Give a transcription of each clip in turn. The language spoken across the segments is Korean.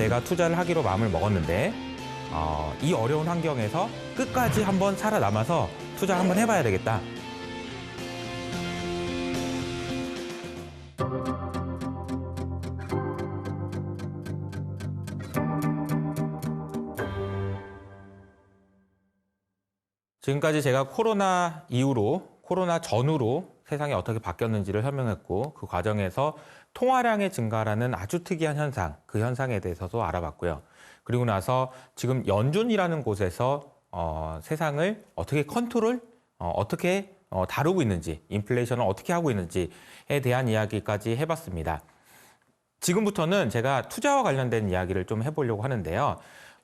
내가 투자를 하기로 마음을 먹었는데 이 어려운 환경에서 끝까지 한번 살아남아서 투자를 한번 해봐야 되겠다. 지금까지 제가 코로나 이후로, 코로나 전후로 세상이 어떻게 바뀌었는지를 설명했고, 그 과정에서 통화량의 증가라는 아주 특이한 현상, 그 현상에 대해서도 알아봤고요. 그리고 나서 지금 연준이라는 곳에서 세상을 어떻게 어떻게 다루고 있는지, 인플레이션을 어떻게 하고 있는지에 대한 이야기까지 해봤습니다. 지금부터는 제가 투자와 관련된 이야기를 좀 해보려고 하는데요.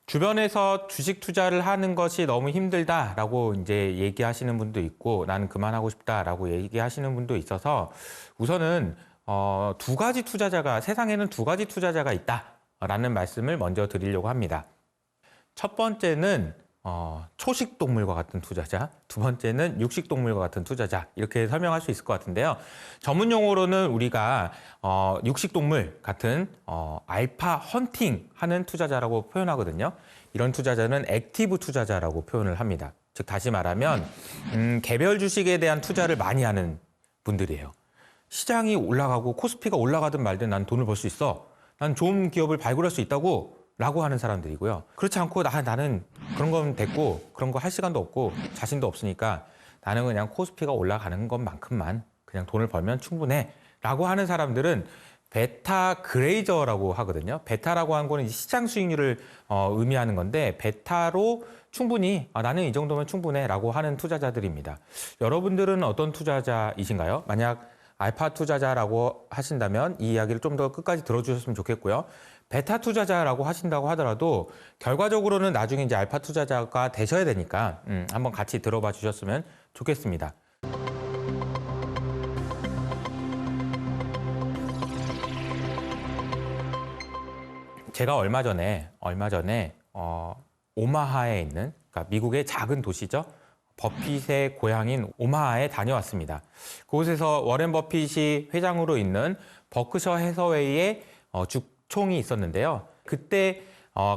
주변에서 주식 투자를 하는 것이 너무 힘들다라고 이제 얘기하시는 분도 있고, 나는 그만하고 싶다라고 얘기하시는 분도 있어서 우선은 세상에는 두 가지 투자자가 있다라는 말씀을 먼저 드리려고 합니다. 첫 번째는 초식 동물과 같은 투자자, 두 번째는 육식 동물과 같은 투자자, 이렇게 설명할 수 있을 것 같은데요. 전문 용어로는 우리가 육식 동물 같은 알파 헌팅 하는 투자자라고 표현하거든요. 이런 투자자는 액티브 투자자라고 표현을 합니다. 즉 다시 말하면 개별 주식에 대한 투자를 많이 하는 분들이에요. 시장이 올라가고 코스피가 올라가든 말든 난 돈을 벌 수 있어. 난 좋은 기업을 발굴할 수 있다고 라고 하는 사람들이고요. 그렇지 않고 나는 그런 건 됐고 그런 거 할 시간도 없고 자신도 없으니까 나는 그냥 코스피가 올라가는 것만큼만 그냥 돈을 벌면 충분해 라고 하는 사람들은 베타 그레이저라고 하거든요. 베타라고 하는 거는 시장 수익률을 의미하는 건데 베타로 충분히 나는 이 정도면 충분해 라고 하는 투자자들입니다. 여러분들은 어떤 투자자이신가요? 만약 알파 투자자라고 하신다면 이 이야기를 좀 더 끝까지 들어주셨으면 좋겠고요. 베타 투자자라고 하신다고 하더라도 결과적으로는 나중에 이제 알파 투자자가 되셔야 되니까 한번 같이 들어봐 주셨으면 좋겠습니다. 제가 얼마 전에 오마하에 있는, 그러니까 미국의 작은 도시죠. 버핏의 고향인 오마하에 다녀왔습니다. 그곳에서 워렌 버핏이 회장으로 있는 버크셔 해서웨이의 주총이 있었는데요. 그때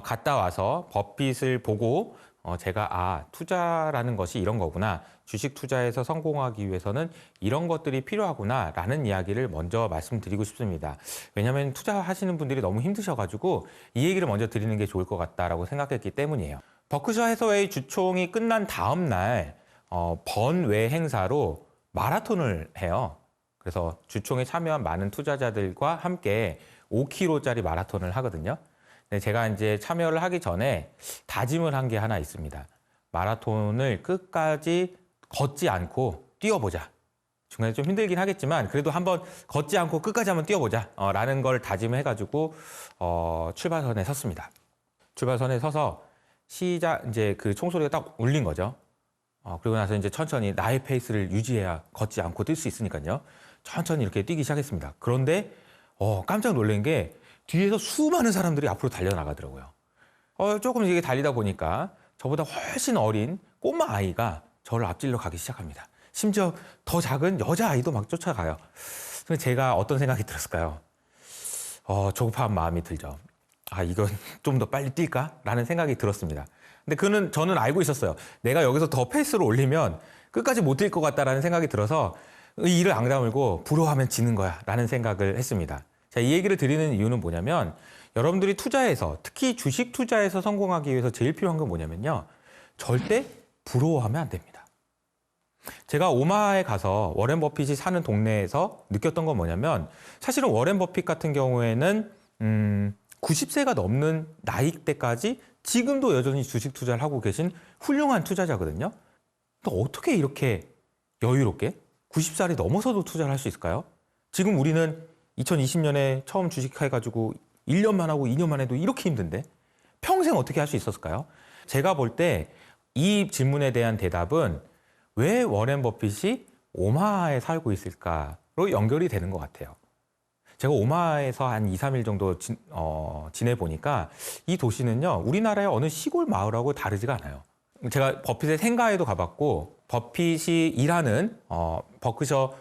갔다 와서 버핏을 보고 제가 투자라는 것이 이런 거구나. 주식 투자에서 성공하기 위해서는 이런 것들이 필요하구나 라는 이야기를 먼저 말씀드리고 싶습니다. 왜냐하면 투자하시는 분들이 너무 힘드셔가지고 이 얘기를 먼저 드리는 게 좋을 것 같다라고 생각했기 때문이에요. 버크셔 해서웨이 주총이 끝난 다음 날 번외 행사로 마라톤을 해요. 그래서 주총에 참여한 많은 투자자들과 함께 5km짜리 마라톤을 하거든요. 근데 제가 이제 참여를 하기 전에 다짐을 한 게 하나 있습니다. 마라톤을 끝까지 걷지 않고 뛰어보자. 중간에 좀 힘들긴 하겠지만 그래도 한번 걷지 않고 끝까지 한번 뛰어보자 라는 걸 다짐을 해가지고 출발선에 섰습니다. 출발선에 서서 이제 그 총소리가 딱 울린 거죠. 그리고 나서 이제 천천히 나의 페이스를 유지해야 걷지 않고 뛸 수 있으니까요. 천천히 이렇게 뛰기 시작했습니다. 그런데 깜짝 놀란 게 뒤에서 수많은 사람들이 앞으로 달려나가더라고요. 조금 이게 달리다 보니까 저보다 훨씬 어린 꼬마 아이가 저를 앞질러 가기 시작합니다. 심지어 더 작은 여자아이도 막 쫓아가요. 그래서 제가 어떤 생각이 들었을까요? 조급한 마음이 들죠. 이건 좀 더 빨리 뛸까? 라는 생각이 들었습니다. 근데 저는 알고 있었어요. 내가 여기서 더 페이스를 올리면 끝까지 못 뛸 것 같다라는 생각이 들어서 이를 앙다물고 부러워하면 지는 거야 라는 생각을 했습니다. 자, 이 얘기를 드리는 이유는 뭐냐면 여러분들이 투자에서, 특히 주식 투자에서 성공하기 위해서 제일 필요한 건 뭐냐면요. 절대 부러워하면 안 됩니다. 제가 오마하에 가서 워렌 버핏이 사는 동네에서 느꼈던 건 뭐냐면 사실은 워렌 버핏 같은 경우에는 90세가 넘는 나이 때까지 지금도 여전히 주식 투자를 하고 계신 훌륭한 투자자거든요. 또 어떻게 이렇게 여유롭게 90살이 넘어서도 투자를 할 수 있을까요? 지금 우리는 2020년에 처음 주식해가지고 1년만 하고 2년만 해도 이렇게 힘든데 평생 어떻게 할 수 있었을까요? 제가 볼 때 이 질문에 대한 대답은 왜 워렌 버핏이 오마하에 살고 있을까로 연결이 되는 것 같아요. 제가 오마하에서 한 2, 3일 정도 지내보니까 이 도시는요, 우리나라의 어느 시골 마을하고 다르지가 않아요. 제가 버핏의 생가에도 가봤고, 버핏이 일하는 버크셔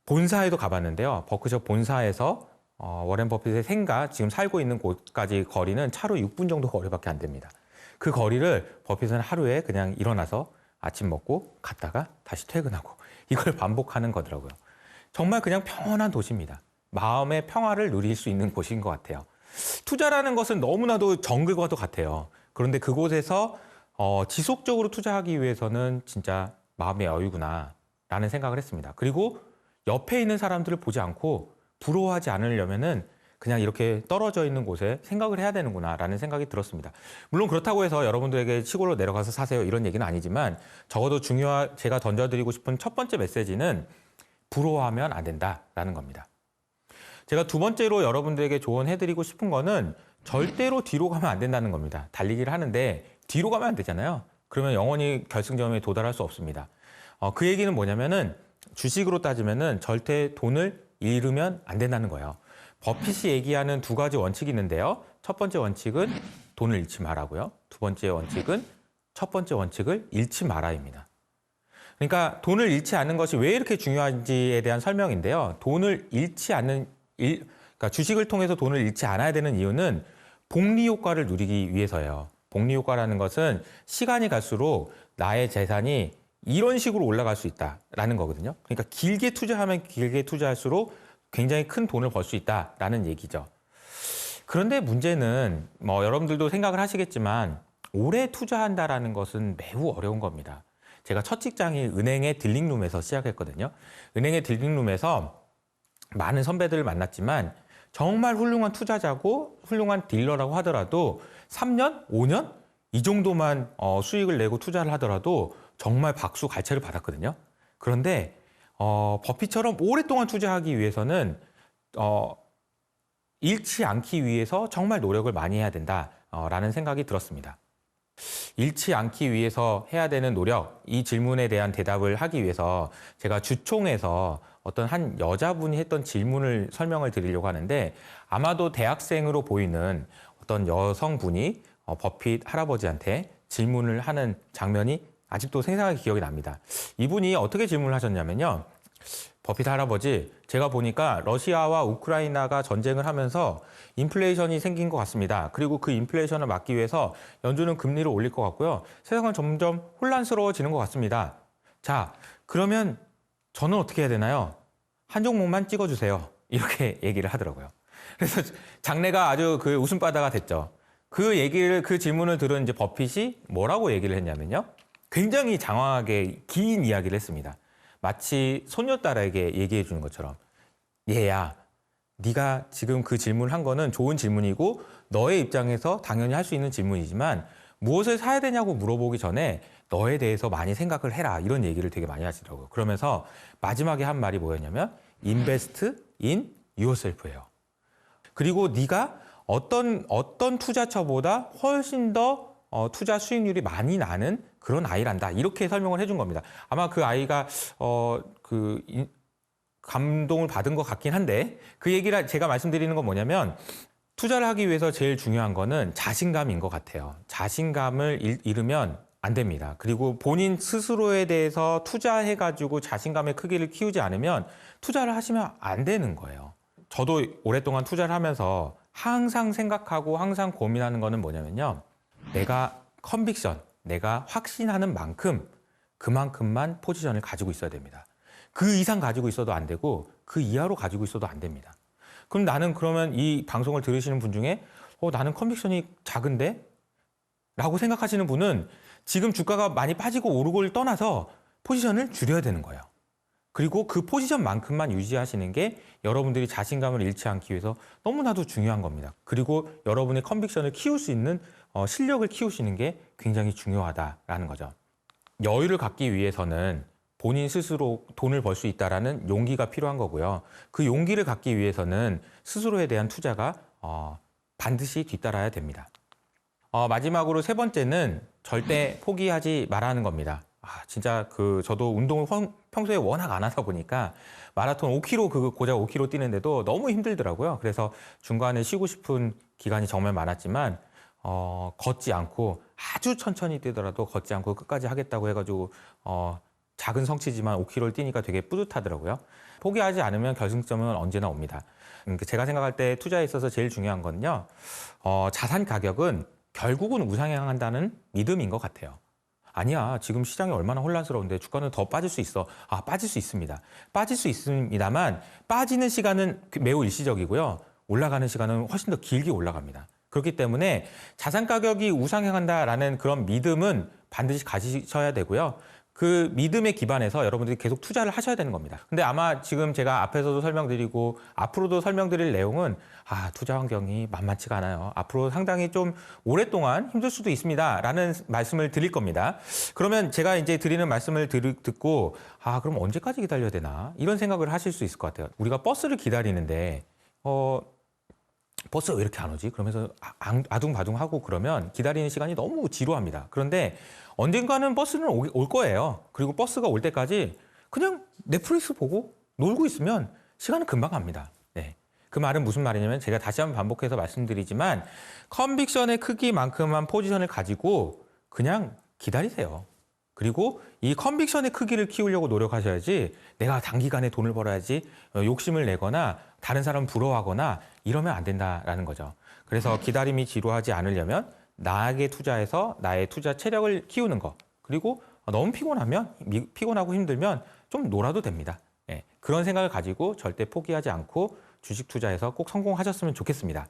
본사에도 가봤는데요. 버크셔 본사에서 워렌 버핏의 생가 지금 살고 있는 곳까지 거리는 차로 6분 정도 거리밖에 안 됩니다. 그 거리를 버핏은 하루에 그냥 일어나서 아침 먹고 갔다가 다시 퇴근하고 이걸 반복하는 거더라고요. 정말 그냥 평온한 도시입니다. 마음의 평화를 누릴 수 있는 곳인 것 같아요. 투자라는 것은 너무나도 정글과도 같아요. 그런데 그곳에서 지속적으로 투자하기 위해서는 진짜 마음의 여유구나 라는 생각을 했습니다. 그리고 옆에 있는 사람들을 보지 않고 부러워하지 않으려면은 그냥 이렇게 떨어져 있는 곳에 생각을 해야 되는구나 라는 생각이 들었습니다. 물론 그렇다고 해서 여러분들에게 시골로 내려가서 사세요 이런 얘기는 아니지만 적어도 제가 던져드리고 싶은 첫 번째 메시지는 부러워하면 안 된다라는 겁니다. 제가 두 번째로 여러분들에게 조언해드리고 싶은 거는 절대로 뒤로 가면 안 된다는 겁니다. 달리기를 하는데 뒤로 가면 안 되잖아요. 그러면 영원히 결승점에 도달할 수 없습니다. 그 얘기는 뭐냐면은 주식으로 따지면은 절대 돈을 잃으면 안 된다는 거예요. 버핏이 얘기하는 두 가지 원칙이 있는데요. 첫 번째 원칙은 돈을 잃지 말라고요. 두 번째 원칙은 첫 번째 원칙을 잃지 마라입니다. 그러니까 돈을 잃지 않는 것이 왜 이렇게 중요한지에 대한 설명인데요. 돈을 잃지 않는 그러니까 주식을 통해서 돈을 잃지 않아야 되는 이유는 복리 효과를 누리기 위해서예요. 복리 효과라는 것은 시간이 갈수록 나의 재산이 이런 식으로 올라갈 수 있다라는 거거든요. 그러니까 길게 투자하면 길게 투자할수록 굉장히 큰 돈을 벌 수 있다라는 얘기죠. 그런데 문제는 여러분들도 생각을 하시겠지만 오래 투자한다라는 것은 매우 어려운 겁니다. 제가 첫 직장이 은행의 딜링룸에서 시작했거든요. 은행의 딜링룸에서 많은 선배들을 만났지만 정말 훌륭한 투자자고 훌륭한 딜러라고 하더라도 3년, 5년 이 정도만 수익을 내고 투자를 하더라도 정말 박수 갈채를 받았거든요. 그런데 버핏처럼 오랫동안 투자하기 위해서는 잃지 않기 위해서 정말 노력을 많이 해야 된다라는 생각이 들었습니다. 잃지 않기 위해서 해야 되는 노력, 이 질문에 대한 대답을 하기 위해서 제가 주총에서 어떤 한 여자분이 했던 질문을 설명을 드리려고 하는데 아마도 대학생으로 보이는 어떤 여성분이 버핏 할아버지한테 질문을 하는 장면이 아직도 생생하게 기억이 납니다. 이분이 어떻게 질문을 하셨냐면요. 버핏 할아버지, 제가 보니까 러시아와 우크라이나가 전쟁을 하면서 인플레이션이 생긴 것 같습니다. 그리고 그 인플레이션을 막기 위해서 연준은 금리를 올릴 것 같고요. 세상은 점점 혼란스러워지는 것 같습니다. 자, 그러면 저는 어떻게 해야 되나요? 한 종목만 찍어주세요. 이렇게 얘기를 하더라고요. 그래서 장래가 아주 그 웃음바다가 됐죠. 그 질문을 들은 이제 버핏이 뭐라고 얘기를 했냐면요. 굉장히 장황하게 긴 이야기를 했습니다. 마치 소녀딸에게 얘기해 주는 것처럼 얘야, 네가 지금 그 질문을 한 거는 좋은 질문이고 너의 입장에서 당연히 할 수 있는 질문이지만 무엇을 사야 되냐고 물어보기 전에 너에 대해서 많이 생각을 해라 이런 얘기를 되게 많이 하시더라고요. 그러면서 마지막에 한 말이 뭐였냐면 Invest in yourself예요. 그리고 네가 어떤 투자처보다 훨씬 더 투자 수익률이 많이 나는 그런 아이란다. 이렇게 설명을 해준 겁니다. 아마 그 아이가 감동을 받은 것 같긴 한데 그 얘기를 제가 말씀드리는 건 뭐냐면 투자를 하기 위해서 제일 중요한 거는 자신감인 것 같아요. 자신감을 잃으면 안 됩니다. 그리고 본인 스스로에 대해서 투자해가지고 자신감의 크기를 키우지 않으면 투자를 하시면 안 되는 거예요. 저도 오랫동안 투자를 하면서 항상 생각하고 항상 고민하는 거는 뭐냐면요. 내가 내가 확신하는 만큼 그만큼만 포지션을 가지고 있어야 됩니다. 그 이상 가지고 있어도 안 되고 그 이하로 가지고 있어도 안 됩니다. 그럼 나는 그러면 이 방송을 들으시는 분 중에 나는 컨빅션이 작은데? 라고 생각하시는 분은 지금 주가가 많이 빠지고 오르고를 떠나서 포지션을 줄여야 되는 거예요. 그리고 그 포지션만큼만 유지하시는 게 여러분들이 자신감을 잃지 않기 위해서 너무나도 중요한 겁니다. 그리고 여러분의 컨빅션을 키울 수 있는 실력을 키우시는 게 굉장히 중요하다라는 거죠. 여유를 갖기 위해서는 본인 스스로 돈을 벌 수 있다라는 용기가 필요한 거고요. 그 용기를 갖기 위해서는 스스로에 대한 투자가 반드시 뒤따라야 됩니다. 마지막으로 세 번째는 절대 포기하지 말라는 겁니다. 진짜 저도 운동을 평소에 워낙 안 하다 보니까 마라톤 5km 고작 5km 뛰는데도 너무 힘들더라고요. 그래서 중간에 쉬고 싶은 기간이 정말 많았지만 걷지 않고 아주 천천히 뛰더라도 걷지 않고 끝까지 하겠다고 해가지고 작은 성취지만 5km를 뛰니까 되게 뿌듯하더라고요. 포기하지 않으면 결승점은 언제나 옵니다. 제가 생각할 때 투자에 있어서 제일 중요한 건요. 자산 가격은 결국은 우상향한다는 믿음인 것 같아요. 아니야, 지금 시장이 얼마나 혼란스러운데 주가는 더 빠질 수 있어. 빠질 수 있습니다. 빠질 수 있습니다만 빠지는 시간은 매우 일시적이고요. 올라가는 시간은 훨씬 더 길게 올라갑니다. 그렇기 때문에 자산 가격이 우상향한다라는 그런 믿음은 반드시 가지셔야 되고요. 그 믿음에 기반해서 여러분들이 계속 투자를 하셔야 되는 겁니다. 근데 아마 지금 제가 앞에서도 설명드리고 앞으로도 설명드릴 내용은 투자 환경이 만만치가 않아요. 앞으로 상당히 좀 오랫동안 힘들 수도 있습니다. 라는 말씀을 드릴 겁니다. 그러면 제가 이제 드리는 말씀을 듣고 그럼 언제까지 기다려야 되나? 이런 생각을 하실 수 있을 것 같아요. 우리가 버스를 기다리는데 버스가 왜 이렇게 안 오지? 그러면서 아둥바둥하고 그러면 기다리는 시간이 너무 지루합니다. 그런데 언젠가는 버스는 올 거예요. 그리고 버스가 올 때까지 그냥 넷플릭스 보고 놀고 있으면 시간은 금방 갑니다. 네. 그 말은 무슨 말이냐면 제가 다시 한번 반복해서 말씀드리지만 컨빅션의 크기만큼만 포지션을 가지고 그냥 기다리세요. 그리고 이 컨빅션의 크기를 키우려고 노력하셔야지 내가 단기간에 돈을 벌어야지 욕심을 내거나 다른 사람 부러워하거나 이러면 안 된다라는 거죠. 그래서 기다림이 지루하지 않으려면 나에게 투자해서 나의 투자 체력을 키우는 거. 그리고 너무 피곤하고 힘들면 좀 놀아도 됩니다. 네, 그런 생각을 가지고 절대 포기하지 않고 주식 투자에서 꼭 성공하셨으면 좋겠습니다.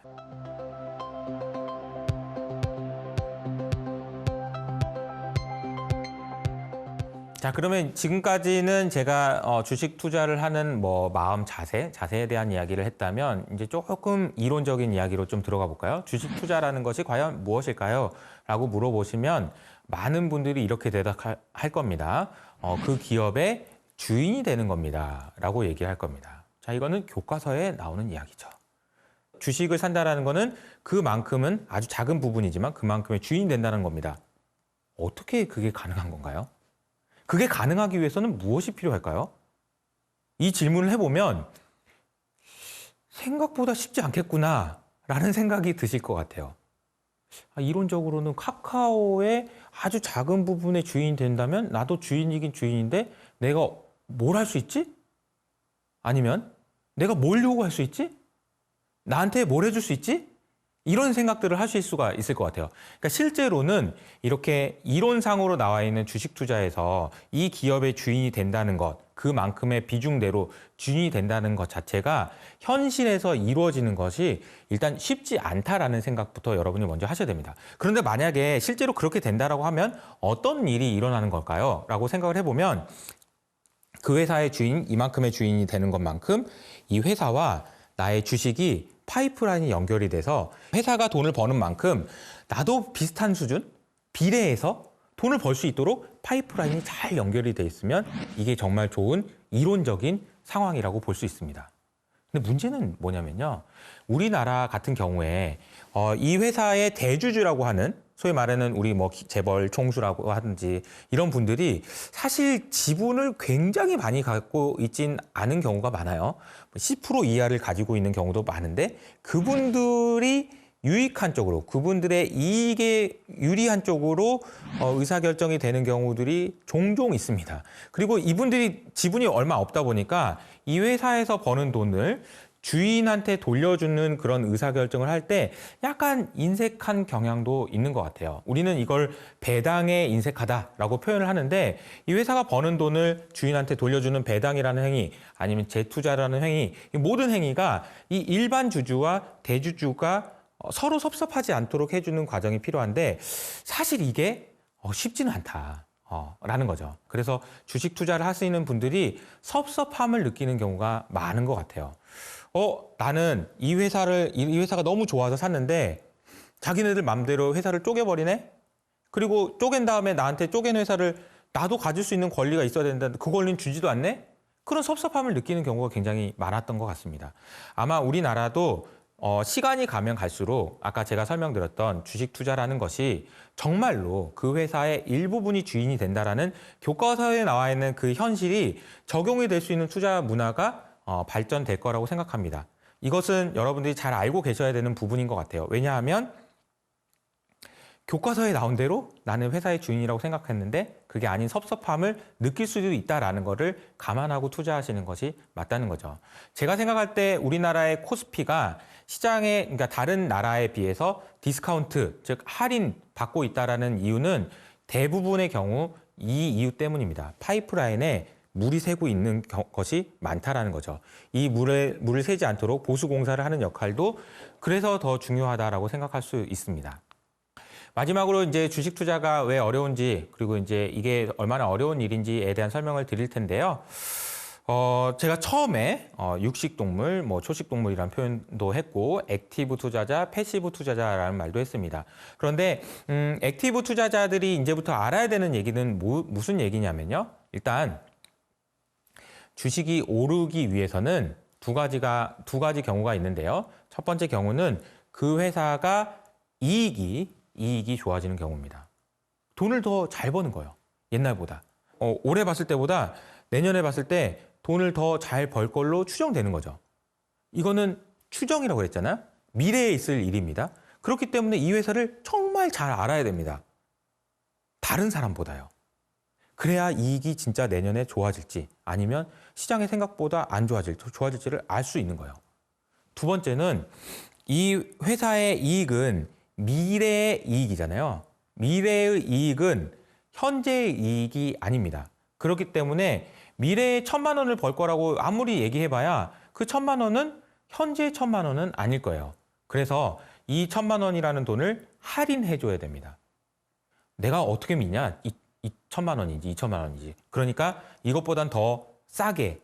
자, 그러면 지금까지는 제가 주식 투자를 하는 마음 자세에 대한 이야기를 했다면 이제 조금 이론적인 이야기로 좀 들어가 볼까요? 주식 투자라는 것이 과연 무엇일까요? 라고 물어보시면 많은 분들이 이렇게 대답할 겁니다. 그 기업의 주인이 되는 겁니다. 라고 얘기할 겁니다. 자, 이거는 교과서에 나오는 이야기죠. 주식을 산다라는 거는 그만큼은 아주 작은 부분이지만 그만큼의 주인이 된다는 겁니다. 어떻게 그게 가능한 건가요? 그게 가능하기 위해서는 무엇이 필요할까요? 이 질문을 해보면 생각보다 쉽지 않겠구나 라는 생각이 드실 것 같아요. 이론적으로는 카카오의 아주 작은 부분의 주인이 된다면 나도 주인이긴 주인인데 내가 뭘 할 수 있지? 아니면 내가 뭘 요구할 수 있지? 나한테 뭘 해줄 수 있지? 이런 생각들을 하실 수가 있을 것 같아요. 그러니까 실제로는 이렇게 이론상으로 나와 있는 주식 투자에서 이 기업의 주인이 된다는 것, 그만큼의 비중대로 주인이 된다는 것 자체가 현실에서 이루어지는 것이 일단 쉽지 않다라는 생각부터 여러분이 먼저 하셔야 됩니다. 그런데 만약에 실제로 그렇게 된다라고 하면 어떤 일이 일어나는 걸까요? 라고 생각을 해보면 그 회사의 주인, 이만큼의 주인이 되는 것만큼 이 회사와 나의 주식이 파이프라인이 연결이 돼서 회사가 돈을 버는 만큼 나도 비슷한 수준, 비례해서 돈을 벌 수 있도록 파이프라인이 잘 연결이 돼 있으면 이게 정말 좋은 이론적인 상황이라고 볼 수 있습니다. 근데 문제는 뭐냐면요. 우리나라 같은 경우에 이 회사의 대주주라고 하는 소위 말하는 우리 재벌 총수라고 하든지 이런 분들이 사실 지분을 굉장히 많이 갖고 있진 않은 경우가 많아요. 10% 이하를 가지고 있는 경우도 많은데 그분들이 유익한 쪽으로, 그분들의 이익에 유리한 쪽으로 의사결정이 되는 경우들이 종종 있습니다. 그리고 이분들이 지분이 얼마 없다 보니까 이 회사에서 버는 돈을 주인한테 돌려주는 그런 의사결정을 할 때 약간 인색한 경향도 있는 것 같아요. 우리는 이걸 배당에 인색하다라고 표현을 하는데 이 회사가 버는 돈을 주인한테 돌려주는 배당이라는 행위 아니면 재투자라는 행위, 이 모든 행위가 이 일반 주주와 대주주가 서로 섭섭하지 않도록 해주는 과정이 필요한데 사실 이게 쉽지는 않다. 라는 거죠. 그래서 주식 투자를 하시는 분들이 섭섭함을 느끼는 경우가 많은 것 같아요. 나는 이 회사가 너무 좋아서 샀는데 자기네들 맘대로 회사를 쪼개버리네? 그리고 쪼갠 다음에 나한테 쪼갠 회사를 나도 가질 수 있는 권리가 있어야 된다는데 그 권리는 주지도 않네? 그런 섭섭함을 느끼는 경우가 굉장히 많았던 것 같습니다. 아마 우리나라도 시간이 가면 갈수록 아까 제가 설명드렸던 주식 투자라는 것이 정말로 그 회사의 일부분이 주인이 된다라는 교과서에 나와 있는 그 현실이 적용이 될 수 있는 투자 문화가 발전될 거라고 생각합니다. 이것은 여러분들이 잘 알고 계셔야 되는 부분인 것 같아요. 왜냐하면 교과서에 나온 대로 나는 회사의 주인이라고 생각했는데 그게 아닌 섭섭함을 느낄 수도 있다라는 거를 감안하고 투자하시는 것이 맞다는 거죠. 제가 생각할 때 우리나라의 코스피가 시장에, 그러니까 다른 나라에 비해서 디스카운트, 즉 할인 받고 있다라는 이유는 대부분의 경우 이 이유 때문입니다. 파이프라인에 물이 새고 있는 것이 많다라는 거죠. 이 물을 새지 않도록 보수 공사를 하는 역할도 그래서 더 중요하다라고 생각할 수 있습니다. 마지막으로 이제 주식 투자가 왜 어려운지, 그리고 이제 이게 얼마나 어려운 일인지에 대한 설명을 드릴 텐데요. 제가 처음에 육식동물, 초식동물이라는 표현도 했고, 액티브 투자자, 패시브 투자자라는 말도 했습니다. 그런데 액티브 투자자들이 이제부터 알아야 되는 얘기는 무슨 얘기냐면요. 일단 주식이 오르기 위해서는 두 가지 경우가 있는데요. 첫 번째 경우는 그 회사가 이익이 좋아지는 경우입니다. 돈을 더 잘 버는 거예요. 옛날보다. 올해 봤을 때보다 내년에 봤을 때 돈을 더 잘 벌 걸로 추정되는 거죠. 이거는 추정이라고 그랬잖아요. 미래에 있을 일입니다. 그렇기 때문에 이 회사를 정말 잘 알아야 됩니다. 다른 사람보다요. 그래야 이익이 진짜 내년에 좋아질지 아니면 시장의 생각보다 안 좋아질지를 알 수 있는 거예요. 두 번째는 이 회사의 이익은 미래의 이익이잖아요. 미래의 이익은 현재의 이익이 아닙니다. 그렇기 때문에 미래에 1,000만 원을 벌 거라고 아무리 얘기해봐야 그 1,000만 원은 현재 1,000만 원은 아닐 거예요. 그래서 이 1,000만 원이라는 돈을 할인해줘야 됩니다. 내가 어떻게 믿냐? 1,000만 원인지 2,000만 원인지. 그러니까 이것보단 더 싸게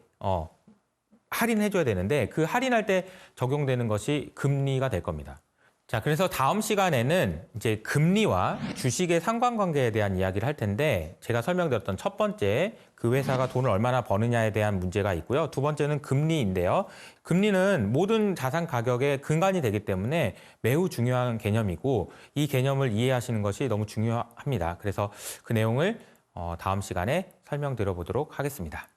할인해줘야 되는데 그 할인할 때 적용되는 것이 금리가 될 겁니다. 자, 그래서 다음 시간에는 이제 금리와 주식의 상관관계에 대한 이야기를 할 텐데 제가 설명드렸던 첫 번째 그 회사가 돈을 얼마나 버느냐에 대한 문제가 있고요. 두 번째는 금리인데요. 금리는 모든 자산 가격의 근간이 되기 때문에 매우 중요한 개념이고 이 개념을 이해하시는 것이 너무 중요합니다. 그래서 그 내용을 다음 시간에 설명드려 보도록 하겠습니다.